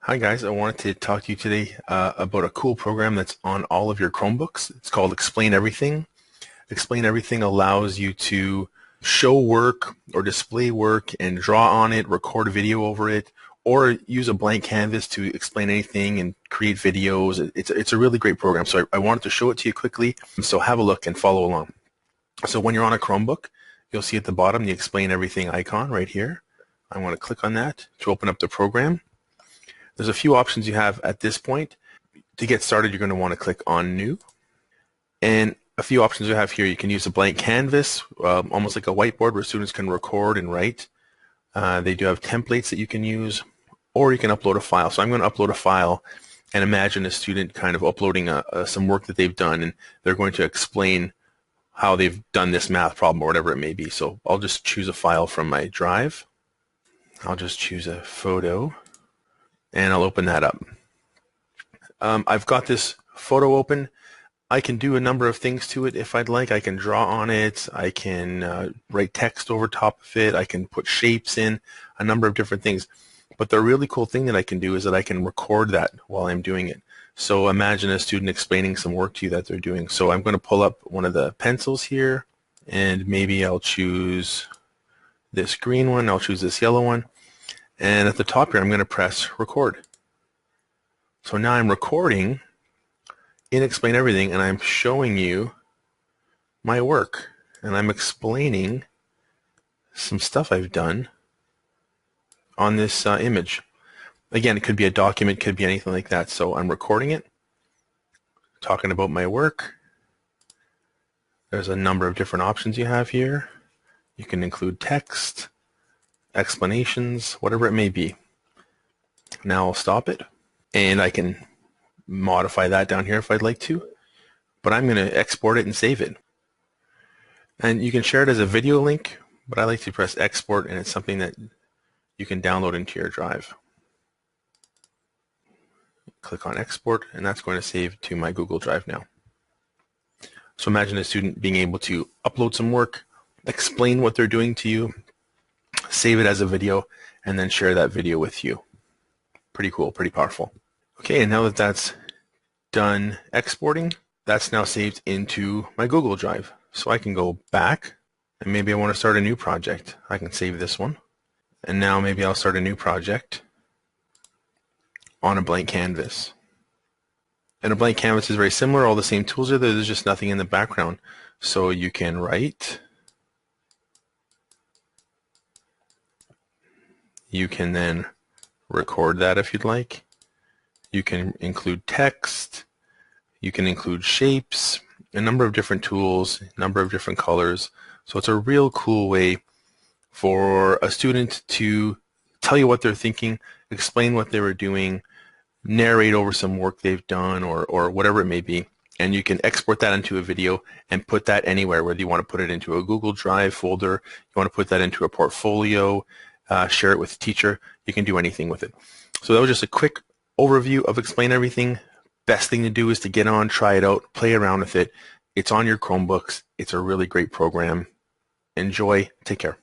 Hi guys, I wanted to talk to you today about a cool program that's on all of your Chromebooks. It's called Explain Everything. Explain Everything allows you to show work or display work and draw on it, record a video over it, or use a blank canvas to explain anything and create videos. It's a really great program, so I wanted to show it to you quickly. So have a look and follow along. So when you're on a Chromebook, you'll see at the bottom the Explain Everything icon right here. I want to click on that to open up the program. There's a few options you have at this point. To get started, you're going to want to click on New. And a few options you have here. You can use a blank canvas, almost like a whiteboard where students can record and write. They do have templates that you can use, or you can upload a file. So I'm going to upload a file and imagine a student kind of uploading some work that they've done, and they're going to explain how they've done this math problem or whatever it may be. So I'll just choose a file from my drive. I'll just choose a photo. And I'll open that up. I've got this photo open. I can do a number of things to it if I'd like. I can draw on it. I can write text over top of it. I can put shapes in, a number of different things. But the really cool thing that I can do is that I can record that while I'm doing it. So imagine a student explaining some work to you that they're doing. So I'm going to pull up one of the pencils here, and maybe I'll choose this green one. I'll choose this yellow one. And at the top here, I'm going to press record. So now I'm recording in Explain Everything, and I'm showing you my work. And I'm explaining some stuff I've done on this image. Again, it could be a document, could be anything like that. So I'm recording it, talking about my work. There's a number of different options you have here. You can include text, explanations, whatever it may be. Now I'll stop it, and I can modify that down here if I'd like to, but I'm going to export it and save it. And you can share it as a video link, but I like to press export, and it's something that you can download into your drive. Click on export, and that's going to save to my Google Drive now. So imagine a student being able to upload some work, explain what they're doing to you, save it as a video, and then share that video with you. Pretty cool, pretty powerful. Okay, and now that that's done exporting, that's now saved into my Google Drive. So I can go back, and maybe I want to start a new project. I can save this one, and now maybe I'll start a new project on a blank canvas. And a blank canvas is very similar. All the same tools are there. There's just nothing in the background. So you can write. You can then record that if you'd like. You can include text. You can include shapes, a number of different tools, a number of different colors. So it's a real cool way for a student to tell you what they're thinking, explain what they were doing, narrate over some work they've done, or whatever it may be. And you can export that into a video and put that anywhere, whether you want to put it into a Google Drive folder, you want to put that into a portfolio, share it with a teacher. You can do anything with it. So that was just a quick overview of Explain Everything. Best thing to do is to get on, try it out, play around with it. It's on your Chromebooks. It's a really great program. Enjoy. Take care.